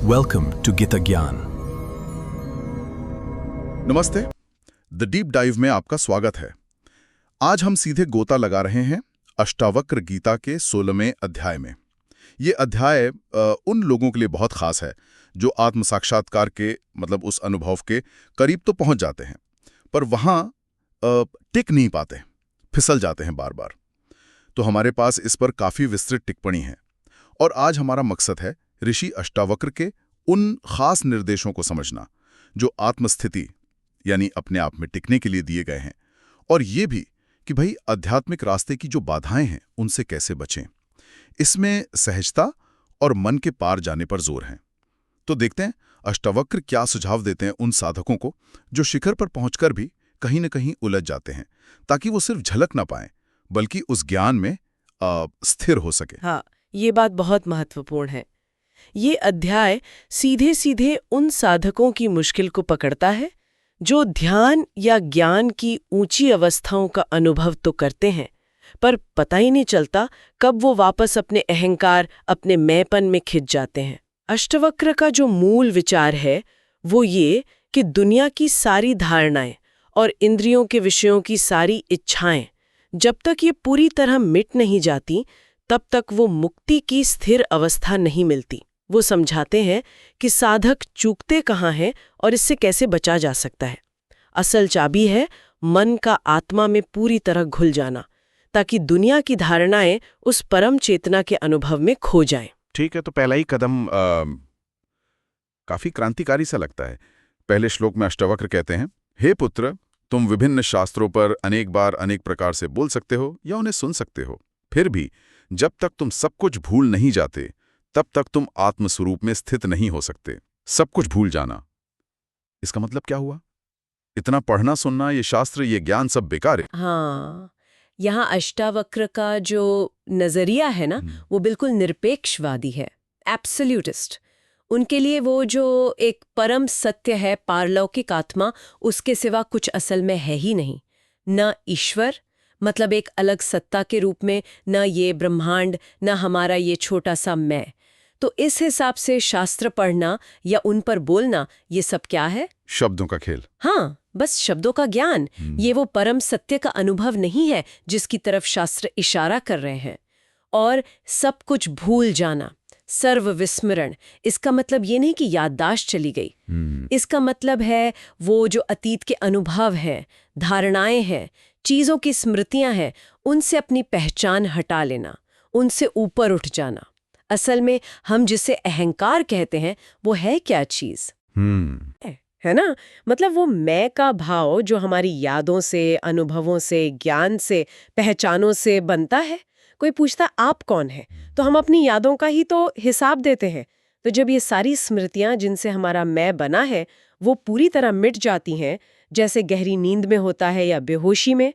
Welcome to Gita Gyan. नमस्ते। The deep dive में आपका स्वागत है। आज हम सीधे गोता लगा रहे हैं अष्टावक्र गीता के 16वें अध्याय में। ये अध्याय उन लोगों के लिए बहुत खास है जो आत्म साक्षात्कार के उस अनुभव के करीब तो पहुंच जाते हैं, पर वहां टिक नहीं पाते, फिसल जाते हैं बार बार। तो हमारे पास इस पर काफी विस्तृत टिप्पणी है और आज हमारा मकसद है ऋषि अष्टावक्र के उन खास निर्देशों को समझना जो आत्मस्थिति यानी अपने आप में टिकने के लिए दिए गए हैं, और ये भी कि भाई आध्यात्मिक रास्ते की जो बाधाएं हैं उनसे कैसे बचें। इसमें सहजता और मन के पार जाने पर जोर है। तो देखते हैं अष्टावक्र क्या सुझाव देते हैं उन साधकों को जो शिखर पर पहुंचकर भी कहीं न कहीं उलझ जाते हैं, ताकि वो सिर्फ झलक ना पाएं बल्कि उस ज्ञान में स्थिर हो सके। हाँ, ये बात बहुत महत्वपूर्ण है। ये अध्याय सीधे सीधे उन साधकों की मुश्किल को पकड़ता है जो ध्यान या ज्ञान की ऊंची अवस्थाओं का अनुभव तो करते हैं, पर पता ही नहीं चलता कब वो वापस अपने अहंकार, अपने मैंपन में खिंच जाते हैं। अष्टावक्र का जो मूल विचार है वो ये कि दुनिया की सारी धारणाएं और इंद्रियों के विषयों की सारी इच्छाएं जब तक ये पूरी तरह मिट नहीं जाती, तब तक वो मुक्ति की स्थिर अवस्था नहीं मिलती। वो समझाते हैं कि साधक चूकते कहाँ हैं और इससे कैसे बचा जा सकता है। असल चाबी है मन का आत्मा में पूरी तरह घुल जाना, ताकि दुनिया की धारणाएं उस परम चेतना के अनुभव में खो जाएं। ठीक है, तो पहला ही कदम काफी क्रांतिकारी सा लगता है। पहले श्लोक में अष्टावक्र कहते हैं, हे पुत्र, तुम विभिन्न शास्त्रों पर अनेक बार अनेक प्रकार से बोल सकते हो या उन्हें सुन सकते हो, फिर भी जब तक तुम सब कुछ भूल नहीं जाते तब तक तुम आत्मस्वरूप में स्थित नहीं हो सकते। सब कुछ भूल जाना, इसका मतलब क्या हुआ? इतना पढ़ना सुनना, ये शास्त्र, ये ज्ञान सब बेकार है। हाँ, यहाँ अष्टावक्र का जो नजरिया है ना, वो बिल्कुल निरपेक्षवादी है, एब्सोल्यूटिस्ट। उनके लिए वो जो एक परम सत्य है, पारलौकिक आत्मा, उसके सिवा कुछ असल में है ही नहीं। न ईश्वर मतलब एक अलग सत्ता के रूप में, न ये ब्रह्मांड, न हमारा ये छोटा सा मैं। तो इस हिसाब से शास्त्र पढ़ना या उन पर बोलना, ये सब क्या है? शब्दों का खेल। हाँ, बस शब्दों का ज्ञान। ये वो परम सत्य का अनुभव नहीं है जिसकी तरफ शास्त्र इशारा कर रहे हैं। और सब कुछ भूल जाना, सर्व विस्मरण, इसका मतलब ये नहीं कि याददाश्त चली गई। इसका मतलब है वो जो अतीत के अनुभव हैं, धारणाएं हैं, चीजों की स्मृतियां हैं, उनसे अपनी पहचान हटा लेना, उनसे ऊपर उठ जाना। असल में हम जिसे अहंकार कहते हैं वो है क्या चीज? है ना, मतलब वो मैं का भाव जो हमारी यादों से, अनुभवों से, ज्ञान से, पहचानों से बनता है। कोई पूछता आप कौन है, तो हम अपनी यादों का ही तो हिसाब देते हैं। तो जब ये सारी स्मृतियां जिनसे हमारा मैं बना है वो पूरी तरह मिट जाती हैं, जैसे गहरी नींद में होता है या बेहोशी में,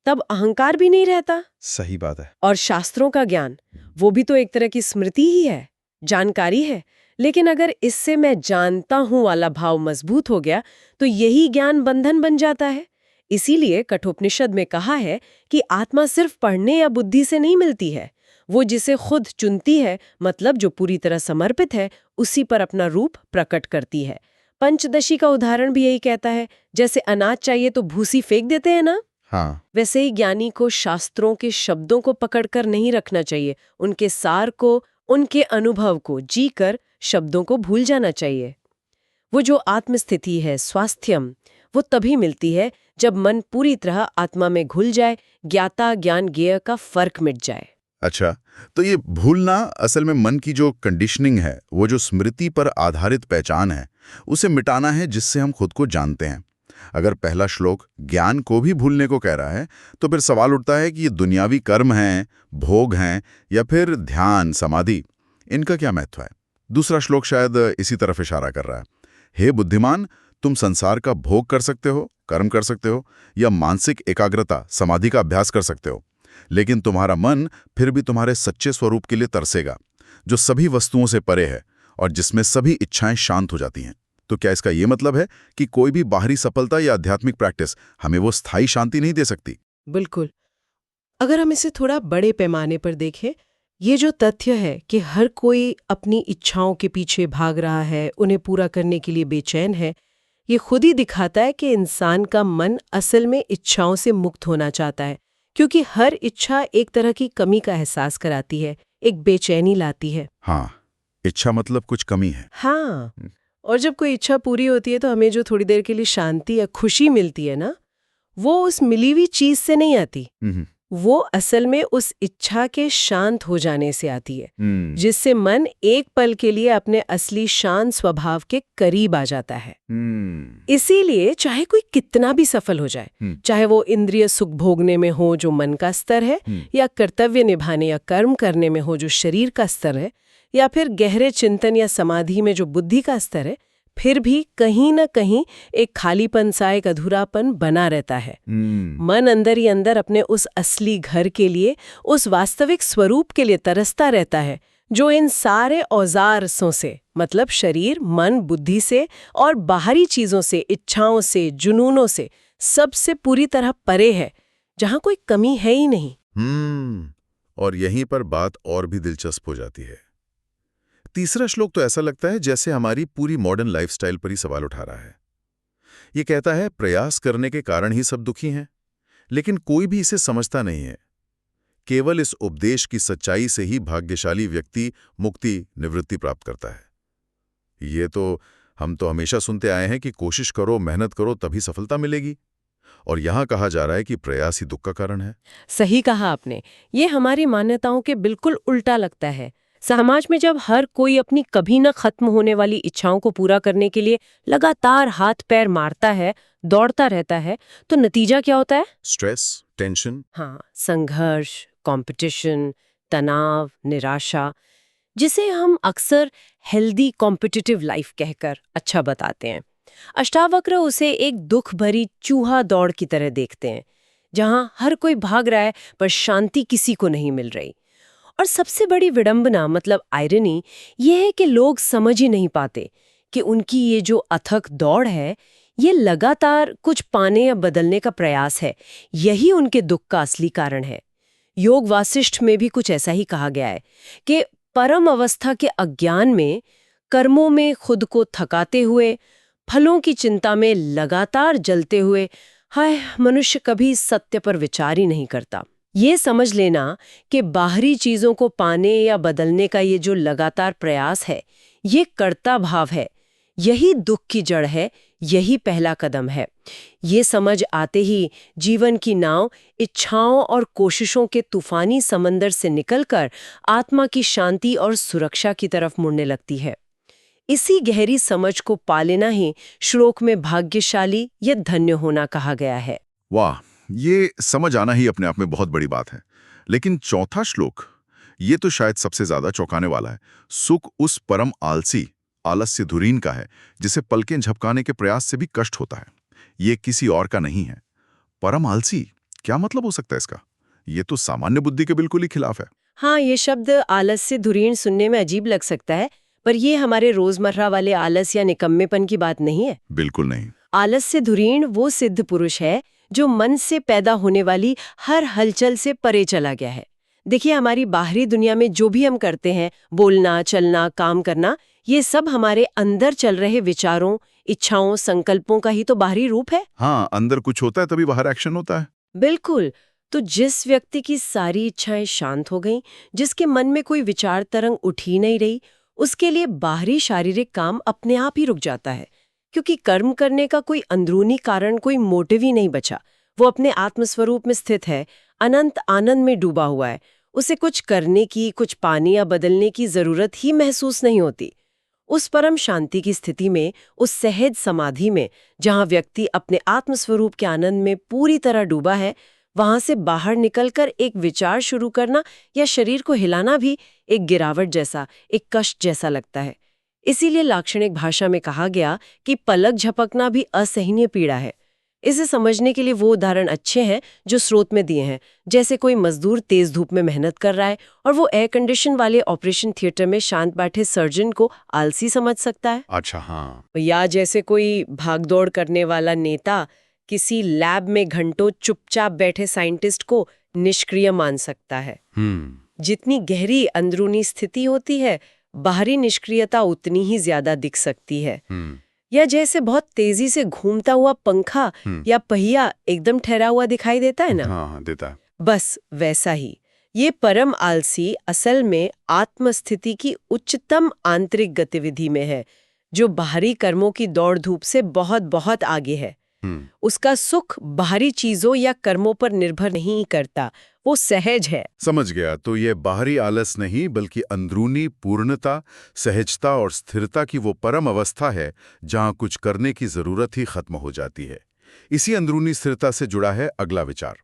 तब अहंकार भी नहीं रहता। सही बात है। और शास्त्रों का ज्ञान, वो भी तो एक तरह की स्मृति ही है, जानकारी है। लेकिन अगर इससे मैं जानता हूं वाला भाव मजबूत हो गया तो यही ज्ञान बंधन बन जाता है। इसीलिए कठोपनिषद में कहा है कि आत्मा सिर्फ पढ़ने या बुद्धि से नहीं मिलती है, वो जिसे खुद चुनती है, मतलब जो पूरी तरह समर्पित है, उसी पर अपना रूप प्रकट करती है। पंचदशी का उदाहरण भी यही कहता है, जैसे अनाज चाहिए तो भूसी फेंक देते हैं ना। हाँ। वैसे ही ज्ञानी को शास्त्रों के शब्दों को पकड़कर नहीं रखना चाहिए, उनके सार को, उनके अनुभव को जीकर शब्दों को भूल जाना चाहिए। वो जो आत्मस्थिति है, स्वास्थ्यम, वो तभी मिलती है जब मन पूरी तरह आत्मा में घुल जाए, ज्ञाता ज्ञान ज्ञेय का फर्क मिट जाए। अच्छा, तो ये भूलना असल में मन की जो कंडीशनिंग है, वो जो स्मृति पर आधारित पहचान है, उसे मिटाना है जिससे हम खुद को जानते हैं। अगर पहला श्लोक ज्ञान को भी भूलने को कह रहा है तो फिर सवाल उठता है कि ये दुनियावी कर्म हैं, भोग हैं या फिर ध्यान, समाधि, इनका क्या महत्व है? दूसरा श्लोक शायद इसी तरफ इशारा कर रहा है। हे बुद्धिमान, तुम संसार का भोग कर सकते हो, कर्म कर सकते हो या मानसिक एकाग्रता, समाधि का अभ्यास कर सकते हो, लेकिन तुम्हारा मन फिर भी तुम्हारे सच्चे स्वरूप के लिए तरसेगा, जो सभी वस्तुओं से परे है और जिसमें सभी इच्छाएं शांत हो जाती हैं। तो क्या इसका ये मतलब है कि कोई भी बाहरी सफलता या आध्यात्मिक प्रैक्टिस हमें वो स्थायी शांति नहीं दे सकती? बिल्कुल। अगर हम इसे थोड़ा बड़े पैमाने पर देखें, ये जो तथ्य है कि हर कोई अपनी इच्छाओं के पीछे भाग रहा है, उन्हें पूरा करने के लिए बेचैन है, ये खुद ही दिखाता है कि इंसान का मन असल में इच्छाओं से मुक्त होना चाहता है, क्योंकि हर इच्छा एक तरह की कमी का एहसास कराती है, एक बेचैनी लाती है। हाँ, इच्छा मतलब कुछ कमी है। हाँ, और जब कोई इच्छा पूरी होती है तो हमें जो थोड़ी देर के लिए शांति या खुशी मिलती है ना, वो उस मिली हुई चीज से नहीं आती। वो असल में उस इच्छा के शांत हो जाने से आती है, जिससे मन एक पल के लिए अपने असली शांत स्वभाव के करीब आ जाता है। इसीलिए चाहे कोई कितना भी सफल हो जाए, चाहे वो इंद्रिय सुख भोगने में हो जो मन का स्तर है, या कर्तव्य निभाने या कर्म करने में हो जो शरीर का स्तर है, या फिर गहरे चिंतन या समाधि में जो बुद्धि का स्तर है, फिर भी कहीं न कहीं एक खालीपन सा, एक अधूरापन बना रहता है। मन अंदर ही अंदर अपने उस असली घर के लिए, उस वास्तविक स्वरूप के लिए तरसता रहता है, जो इन सारे औजारों से, मतलब शरीर, मन, बुद्धि से और बाहरी चीजों से, इच्छाओं से, जुनूनों से, सबसे पूरी तरह परे है, जहां कोई कमी है ही नहीं। और यहीं पर बात और भी दिलचस्प हो जाती है। तीसरा श्लोक तो ऐसा लगता है जैसे हमारी पूरी मॉडर्न लाइफस्टाइल पर ही सवाल उठा रहा है। ये कहता है प्रयास करने के कारण ही सब दुखी हैं, लेकिन कोई भी इसे समझता नहीं है। केवल इस उपदेश की सच्चाई से ही भाग्यशाली व्यक्ति मुक्ति, निवृत्ति प्राप्त करता है। ये तो हम तो हमेशा सुनते आए हैं कि कोशिश करो, मेहनत करो, तभी सफलता मिलेगी। और यहां कहा जा रहा है कि प्रयास ही दुख का कारण है। सही कहा आपने। ये हमारी मान्यताओं के बिल्कुल उल्टा लगता है। समाज में जब हर कोई अपनी कभी न खत्म होने वाली इच्छाओं को पूरा करने के लिए लगातार हाथ पैर मारता है, दौड़ता रहता है, तो नतीजा क्या होता है? Stress, tension. हाँ, संघर्ष, कंपटीशन, तनाव, निराशा, जिसे हम अक्सर हेल्दी कॉम्पिटिटिव लाइफ कहकर अच्छा बताते हैं। अष्टावक्र उसे एक दुख भरी चूहा दौड़ की तरह देखते हैं, जहां हर कोई भाग रहा है पर शांति किसी को नहीं मिल रही। और सबसे बड़ी विडंबना, मतलब आयरनी, ये है कि लोग समझ ही नहीं पाते कि उनकी ये जो अथक दौड़ है, ये लगातार कुछ पाने या बदलने का प्रयास है। यही उनके दुख का असली कारण है। योग वासिष्ठ में भी कुछ ऐसा ही कहा गया है कि परम अवस्था के अज्ञान में, कर्मों में खुद को थकाते हुए, फलों की चिंता में लगातार जलते हुए, हाय, मनुष्य कभी सत्य पर विचार ही नहीं करता। ये समझ लेना कि बाहरी चीजों को पाने या बदलने का ये जो लगातार प्रयास है, ये कर्ता भाव है, यही दुख की जड़ है, यही पहला कदम है। ये समझ आते ही जीवन की नाव इच्छाओं और कोशिशों के तूफानी समंदर से निकलकर आत्मा की शांति और सुरक्षा की तरफ मुड़ने लगती है। इसी गहरी समझ को पा लेना ही श्लोक में भाग्यशाली या धन्य होना कहा गया है। वाह, ये समझ आना ही अपने आप में बहुत बड़ी बात है। लेकिन चौथा श्लोक, ये तो शायद सबसे ज्यादा चौंकाने वाला है। सुख उस परम आलसी, आलस्य धुरीन का है, जिसे पलकें झपकाने के प्रयास से भी कष्ट होता है। ये किसी और का नहीं है। परम आलसी, क्या मतलब हो सकता है इसका? ये तो सामान्य बुद्धि के बिल्कुल ही खिलाफ है। हाँ, ये शब्द आलस्य धुरीण सुनने में अजीब लग सकता है, पर ये हमारे रोजमर्रा वाले आलस या निकम्मेपन की बात नहीं है। बिल्कुल नहीं। आलस्य धुरीण वो सिद्ध पुरुष है जो मन से पैदा होने वाली हर हलचल से परे चला गया है। देखिए, हमारी बाहरी दुनिया में जो भी हम करते हैं, बोलना, चलना, काम करना, ये सब हमारे अंदर चल रहे विचारों, इच्छाओं, संकल्पों का ही तो बाहरी रूप है। हाँ, अंदर कुछ होता है तभी बाहर एक्शन होता है। बिल्कुल। तो जिस व्यक्ति की सारी इच्छाएं शांत हो गईं, जिसके मन में कोई विचार तरंग उठ ही नहीं रही, उसके लिए बाहरी शारीरिक काम अपने आप ही रुक जाता है, क्योंकि कर्म करने का कोई अंदरूनी कारण, कोई मोटिव ही नहीं बचा। वो अपने आत्मस्वरूप में स्थित है, अनंत आनंद में डूबा हुआ है। उसे कुछ करने की, कुछ पाने या बदलने की जरूरत ही महसूस नहीं होती। उस परम शांति की स्थिति में, उस सहज समाधि में, जहां व्यक्ति अपने आत्मस्वरूप के आनंद में पूरी तरह डूबा है, वहां से बाहर निकलकर एक विचार शुरू करना या शरीर को हिलाना भी एक गिरावट जैसा, एक कष्ट जैसा लगता है। इसीलिए लाक्षणिक भाषा में कहा गया कि पलक झपकना भी असहनीय पीड़ा है। इसे समझने के लिए वो उदाहरण अच्छे हैं जो स्रोत में दिए हैं, जैसे कोई मजदूर तेज धूप में मेहनत कर रहा है और वो एयर कंडीशन वाले ऑपरेशन थिएटर में शांत बैठे सर्जन को आलसी समझ सकता है। अच्छा, हाँ। या जैसे कोई भागदौड़ करने वाला नेता किसी लैब में घंटों चुपचाप बैठे साइंटिस्ट को निष्क्रिय मान सकता है। जितनी गहरी अंदरूनी स्थिति होती है, बाहरी निष्क्रियता उतनी ही ज्यादा दिख सकती है। या जैसे बहुत तेजी से घूमता हुआ पंखा या पहिया एकदम ठहरा हुआ दिखाई देता है ना। हाँ, देता है। बस वैसा ही ये परम आलसी असल में आत्मस्थिति की उच्चतम आंतरिक गतिविधि में है, जो बाहरी कर्मों की दौड़ धूप से बहुत बहुत आगे है। उसका सुख बाहरी चीजों या कर्मों पर निर्भर नहीं करता, वो सहज है। समझ गया। तो ये बाहरी आलस नहीं, बल्कि अंदरूनी पूर्णता, सहजता और स्थिरता की वो परम अवस्था है जहां कुछ करने की जरूरत ही खत्म हो जाती है। इसी अंदरूनी स्थिरता से जुड़ा है अगला विचार।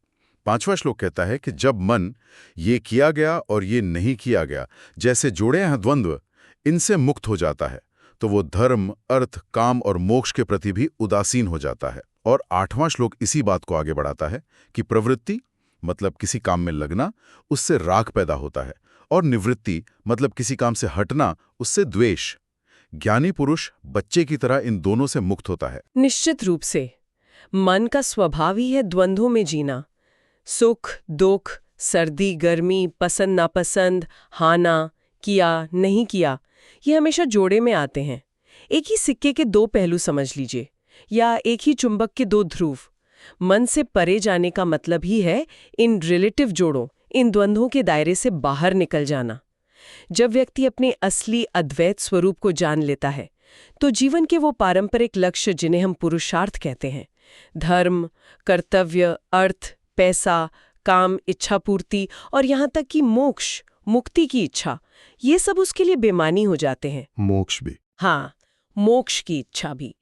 5वां श्लोक कहता है कि जब मन ये किया गया और ये नहीं किया गया जैसे जोड़े हैं द्वंद्व, इनसे मुक्त हो जाता है, तो वो धर्म, अर्थ, काम और मोक्ष के प्रति भी उदासीन हो जाता है। और 8वां श्लोक इसी बात को आगे बढ़ाता है कि प्रवृत्ति मतलब किसी काम में लगना, उससे राग पैदा होता है, और निवृत्ति मतलब किसी काम से हटना, उससे द्वेष। ज्ञानी पुरुष बच्चे की तरह इन दोनों से मुक्त होता है। निश्चित रूप से मन का स्वभाव ही है द्वंद्वों में जीना। सुख, दुख, सर्दी, गर्मी, पसंद नापसंद, हाना, किया, नहीं किया, ये हमेशा जोड़े में आते हैं। एक ही सिक्के के दो पहलू समझ लीजिए, या एक ही चुंबक के दो ध्रुव। मन से परे जाने का मतलब ही है इन रिलेटिव जोड़ों, इन द्वंद्वों के दायरे से बाहर निकल जाना। जब व्यक्ति अपने असली अद्वैत स्वरूप को जान लेता है, तो जीवन के वो पारंपरिक लक्ष्य जिन्हें हम पुरुषार्थ कहते हैं, धर्म, कर्तव्य, अर्थ, पैसा, काम, इच्छा पूर्ति और यहाँ तक कि मोक्ष, मुक्ति की इच्छा, ये सब उसके लिए बेमानी हो जाते हैं। मोक्ष भी? हाँ, मोक्ष की इच्छा भी,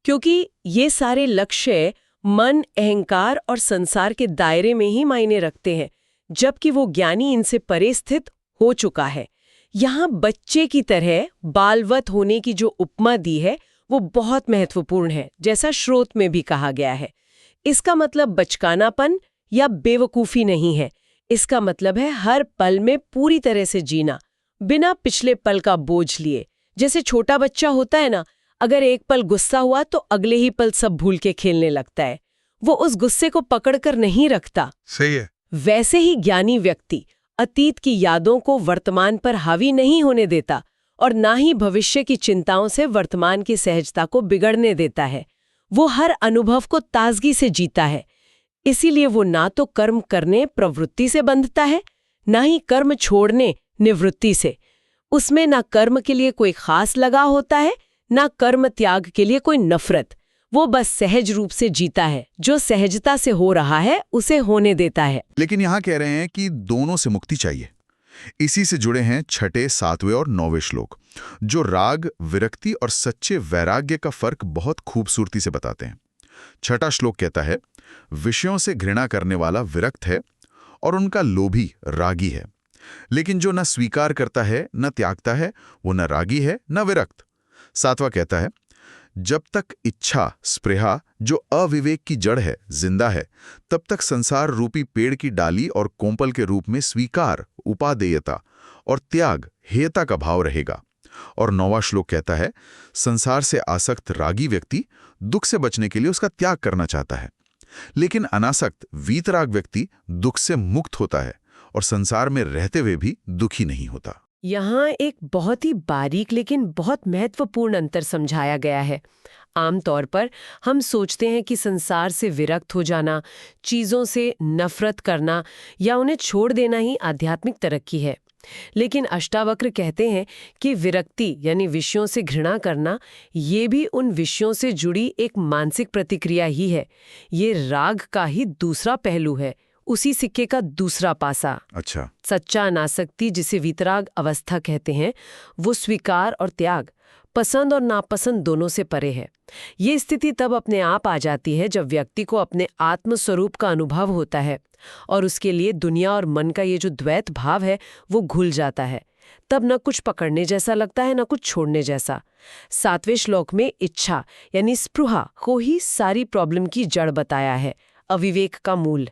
क्योंकि ये सारे लक्ष्य मन, अहंकार और संसार के दायरे में ही मायने रखते हैं, जबकि वो ज्ञानी इनसे परे स्थित हो चुका है। यहाँ बच्चे की तरह बालवत होने की जो उपमा दी है, वो बहुत महत्वपूर्ण है, जैसा श्रोत में भी कहा गया है। इसका मतलब बचकानापन या बेवकूफ़ी नहीं है। इसका मतलब है हर पल में पूरी तरह से जीना, बिना पिछले पल का बोझ लिए। जैसे छोटा बच्चा होता है ना, अगर एक पल गुस्सा हुआ तो अगले ही पल सब भूल के खेलने लगता है, वो उस गुस्से को पकड़कर नहीं रखता। सही है। वैसे ही ज्ञानी व्यक्ति अतीत की यादों को वर्तमान पर हावी नहीं होने देता और ना ही भविष्य की चिंताओं से वर्तमान की सहजता को बिगड़ने देता है। वो हर अनुभव को ताजगी से जीता है। इसीलिए वो ना तो कर्म करने प्रवृत्ति से बंधता है, ना ही कर्म छोड़ने निवृत्ति से। उसमें ना कर्म के लिए कोई खास लगा होता है, ना कर्म त्याग के लिए कोई नफरत। वो बस सहज रूप से जीता है, जो सहजता से हो रहा है उसे होने देता है। लेकिन यहाँ कह रहे हैं कि दोनों से मुक्ति चाहिए। इसी से जुड़े हैं 6, 7 और 9 श्लोक, जो राग, विरक्ति और सच्चे वैराग्य का फर्क बहुत खूबसूरती से बताते हैं। 6वां श्लोक कहता है, विषयों से घृणा करने वाला विरक्त है और उनका लोभी रागी है, लेकिन जो न स्वीकार करता है न त्यागता है, वो न रागी है न विरक्त। 7वां कहता है, जब तक इच्छा, स्पृहा, जो अविवेक की जड़ है, जिंदा है, तब तक संसार रूपी पेड़ की डाली और कोंपल के रूप में स्वीकार, उपादेयता और त्याग, हेयता का भाव रहेगा। और 9वां श्लोक कहता है, संसार से आसक्त रागी व्यक्ति दुख से बचने के लिए उसका त्याग करना चाहता है, लेकिन अनासक्त वीतराग व्यक्ति दुख से मुक्त होता है और संसार में रहते हुए भी दुखी नहीं होता। यहाँ एक बहुत ही बारीक लेकिन बहुत महत्वपूर्ण अंतर समझाया गया है। आमतौर पर हम सोचते हैं कि संसार से विरक्त हो जाना, चीज़ों से नफरत करना या उन्हें छोड़ देना ही आध्यात्मिक तरक्की है। लेकिन अष्टावक्र कहते हैं कि विरक्ति यानी विषयों से घृणा करना, ये भी उन विषयों से जुड़ी एक मानसिक प्रतिक्रिया ही है। ये राग का ही दूसरा पहलू है, उसी सिक्के का दूसरा पासा। अच्छा। सच्चा अनासक्ति, जिसे वीतराग अवस्था कहते हैं, वो स्वीकार और त्याग, पसंद और नापसंद दोनों से परे है। ये स्थिति तब अपने आप आ जाती है जब व्यक्ति को अपने आत्मस्वरूप का अनुभव होता है और उसके लिए दुनिया और मन का ये जो द्वैत भाव है वो घुल जाता है। तब न कुछ पकड़ने जैसा लगता है, न कुछ छोड़ने जैसा। 7वें श्लोक में इच्छा यानी स्पृहा को ही सारी प्रॉब्लम की जड़ बताया है, अविवेक का मूल।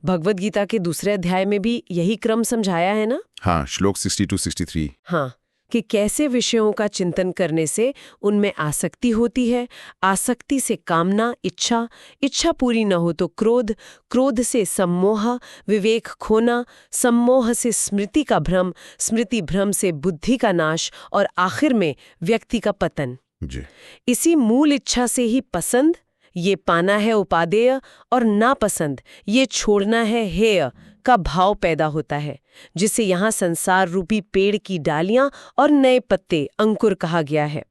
भगवद गीता के दूसरे अध्याय में भी यही क्रम समझाया है ना? हाँ, श्लोक 62-63। हाँ, कि कैसे विषयों का चिंतन करने से उनमें आसक्ति होती है, आसक्ति से कामना, इच्छा, इच्छा पूरी न हो तो क्रोध, क्रोध से सम्मोह, विवेक खोना, सम्मोह से स्मृति का भ्रम, स्मृति भ्रम से बुद्धि का नाश और आखिर में व्यक्ति का पतन। जी। इसी मूल इच्छा से ही पसंद, ये पाना है उपादेय, और नापसंद, ये छोड़ना है हेय का भाव पैदा होता है, जिसे यहाँ संसार रूपी पेड़ की डालियां और नए पत्ते अंकुर कहा गया है।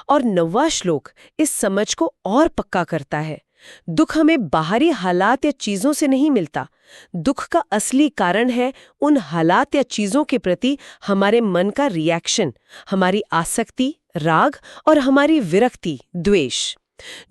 और 9वां श्लोक इस समझ को और पक्का करता है। दुख हमें बाहरी हालात या चीजों से नहीं मिलता। दुख का असली कारण है उन हालात या चीजों के प्रति हमारे मन का रिएक्शन, हमारी आसक्ति, राग और हमारी विरक्ति, द्वेष।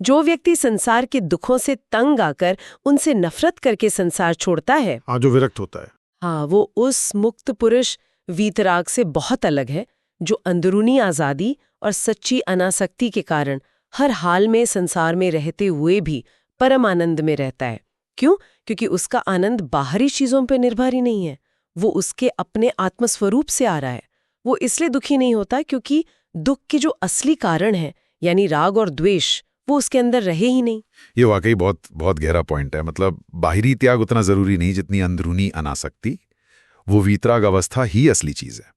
जो व्यक्ति संसार के दुखों से तंग आकर उनसे नफरत करके संसार छोड़ता है, जो विरक्त होता है, वो उस मुक्त पुरुष वीतराग से बहुत अलग है, जो अंदरूनी आजादी और सच्ची अनासक्ति के कारण हर हाल में संसार में रहते हुए भी परम आनंद में रहता है। क्यों? क्योंकि उसका आनंद बाहरी चीजों पर निर्भर ही नहीं है, वो उसके अपने आत्मस्वरूप से आ रहा है। वो इसलिए दुखी नहीं होता क्योंकि दुख के जो असली कारण है, यानी राग और द्वेष, वो उसके अंदर रहे ही नहीं। ये वाकई बहुत बहुत गहरा पॉइंट है। मतलब बाहरी त्याग उतना जरूरी नहीं जितनी अंदरूनी अनासक्ति। वो वीतराग अवस्था ही असली चीज है।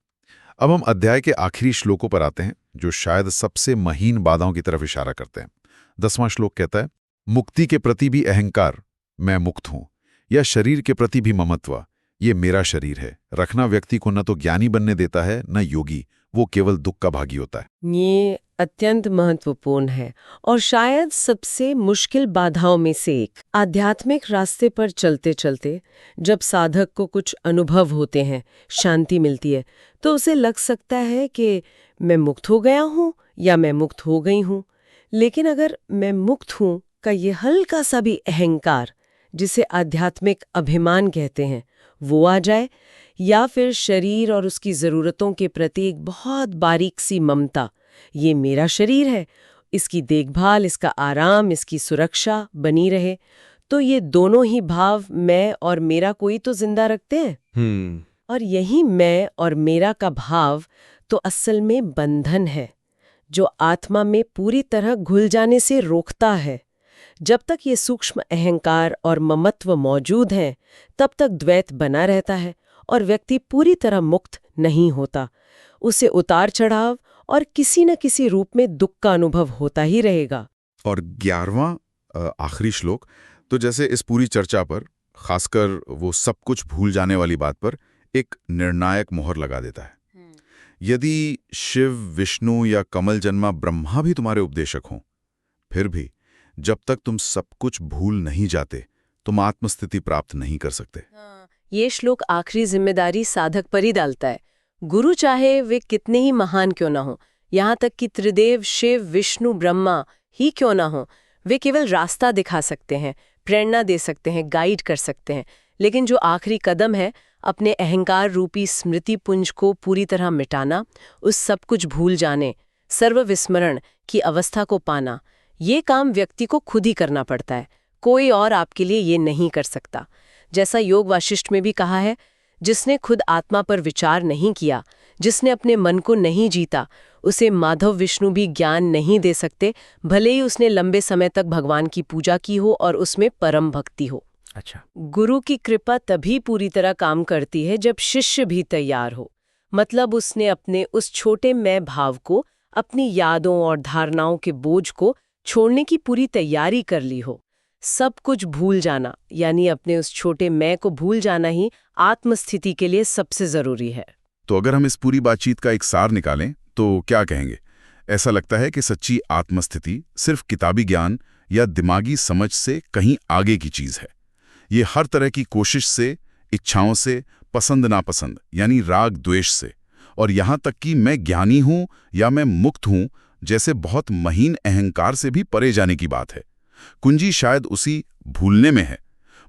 अब हम अध्याय के आखिरी श्लोकों पर आते हैं, जो शायद सबसे महीन बाधाओं की तरफ इशारा करते हैं। 10वां श्लोक कहता है, मुक्ति के प्रति भी अहंकार, मैं मुक्त हूं, या शरीर के प्रति भी ममत्व, ये मेरा शरीर है, रखना व्यक्ति को न तो ज्ञानी बनने देता है न योगी, वो केवल दुख का भागी होता है। ये अत्यंत महत्वपूर्ण है और शायद सबसे मुश्किल बाधाओं में से एक। आध्यात्मिक रास्ते पर चलते चलते जब साधक को कुछ अनुभव होते हैं, शांति मिलती है, तो उसे लग सकता है कि मैं मुक्त हो गया हूँ या मैं मुक्त हो गई हूँ। लेकिन अगर मैं मुक्त हूँ का ये हल्का सा भी अहंकार, जिसे आध्यात्मिक अभिमान कहते हैं, वो आ जाए, या फिर शरीर और उसकी ज़रूरतों के प्रति एक बहुत बारीक सी ममता, ये मेरा शरीर है, इसकी देखभाल, इसका आराम, इसकी सुरक्षा बनी रहे, तो ये दोनों ही भाव मैं और मेरा कोई तो जिंदा रखते हैं। और यही मैं और मेरा का भाव तो असल में बंधन है, जो आत्मा में पूरी तरह घुल जाने से रोकता है। जब तक ये सूक्ष्म अहंकार और ममत्व मौजूद हैं, तब तक द्वैत बना रहता है और व्यक्ति पूरी तरह मुक्त नहीं होता। उसे उतार चढ़ाव और किसी न किसी रूप में दुख का अनुभव होता ही रहेगा। और 11वां आखिरी श्लोक तो जैसे इस पूरी चर्चा पर, खासकर वो सब कुछ भूल जाने वाली बात पर, एक निर्णायक मोहर लगा देता है। यदि शिव, विष्णु या कमल जन्मा ब्रह्मा भी तुम्हारे उपदेशक हों, फिर भी जब तक तुम सब कुछ भूल नहीं जाते, तुम आत्मस्थिति प्राप्त नहीं कर सकते। ये श्लोक आखिरी जिम्मेदारी साधक पर ही डालता है। गुरु चाहे वे कितने ही महान क्यों ना हो, यहाँ तक कि त्रिदेव शिव, विष्णु, ब्रह्मा ही क्यों ना हो, वे केवल रास्ता दिखा सकते हैं, प्रेरणा दे सकते हैं, गाइड कर सकते हैं। लेकिन जो आखिरी कदम है, अपने अहंकार रूपी स्मृति पुंज को पूरी तरह मिटाना, उस सब कुछ भूल जाने, सर्व विस्मरण की अवस्था को पाना, ये काम व्यक्ति को खुद ही करना पड़ता है। कोई और आपके लिए ये नहीं कर सकता। जैसा योग वाशिष्ठ में भी कहा है, जिसने खुद आत्मा पर विचार नहीं किया, जिसने अपने मन को नहीं जीता, उसे माधव विष्णु भी ज्ञान नहीं दे सकते, भले ही उसने लंबे समय तक भगवान की पूजा की हो और उसमें परम भक्ति हो। अच्छा, गुरु की कृपा तभी पूरी तरह काम करती है जब शिष्य भी तैयार हो। मतलब उसने अपने उस छोटे मैं भाव को, अपनी यादों और धारणाओं के बोझ को छोड़ने की पूरी तैयारी कर ली हो। सब कुछ भूल जाना, यानी अपने उस छोटे मैं को भूल जाना ही आत्मस्थिति के लिए सबसे जरूरी है। तो अगर हम इस पूरी बातचीत का एक सार निकालें तो क्या कहेंगे? ऐसा लगता है कि सच्ची आत्मस्थिति सिर्फ किताबी ज्ञान या दिमागी समझ से कहीं आगे की चीज है। ये हर तरह की कोशिश से, इच्छाओं से, पसंद नापसंद यानी राग द्वेष से, और यहाँ तक कि मैं ज्ञानी हूँ या मैं मुक्त हूँ जैसे बहुत महीन अहंकार से भी परे जाने की बात है। कुंजी शायद उसी भूलने में है,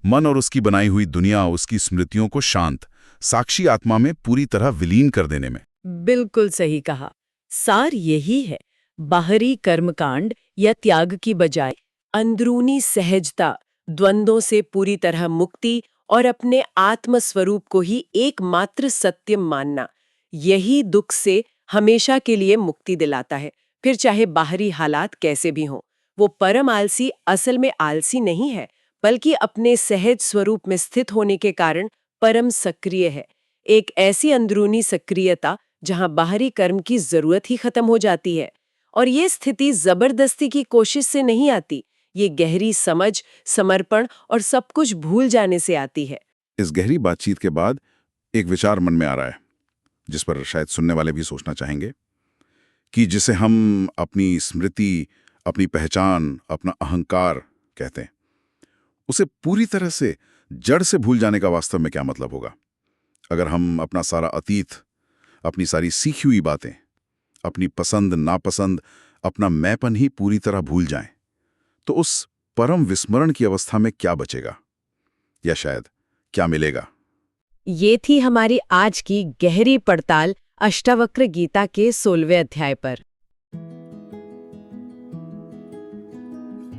मन और उसकी बनाई हुई दुनिया, उसकी स्मृतियों को शांत, साक्षी आत्मा में पूरी तरह विलीन कर देने में। बिल्कुल सही कहा। सार यही है, बाहरी कर्मकांड या त्याग की बजाय अंदरूनी सहजता, द्वंद्वों से पूरी तरह मुक्ति और अपने आत्मस्वरूप को ही एकमात्र सत्य मानना। यही दुख से हमेशा के लिए मुक्ति दिलाता है, फिर चाहे बाहरी हालात कैसे भी हों। वो परम आलसी असल में आलसी नहीं है, बल्कि अपने सहज स्वरूप में स्थित होने के कारण परम सक्रिय है। एक ऐसी अंदरूनी सक्रियता जहां बाहरी कर्म की जरूरत ही खत्म हो जाती है। और ये स्थिति जबरदस्ती की कोशिश से नहीं आती, ये गहरी समझ, समर्पण और सब कुछ भूल जाने से आती है। इस गहरी बातचीत के बाद एक विचार मन में आ रहा है, जिस पर शायद सुनने वाले भी सोचना चाहेंगे, कि जिसे हम अपनी स्मृति, अपनी पहचान, अपना अहंकार कहते हैं, उसे पूरी तरह से जड़ से भूल जाने का वास्तव में क्या मतलब होगा? अगर हम अपना सारा अतीत, अपनी सारी सीखी हुई बातें, अपनी पसंद नापसंद, अपना मैंपन ही पूरी तरह भूल जाएं, तो उस परम विस्मरण की अवस्था में क्या बचेगा, या शायद क्या मिलेगा? ये थी हमारी आज की गहरी पड़ताल अष्टावक्र गीता के 16वें अध्याय पर।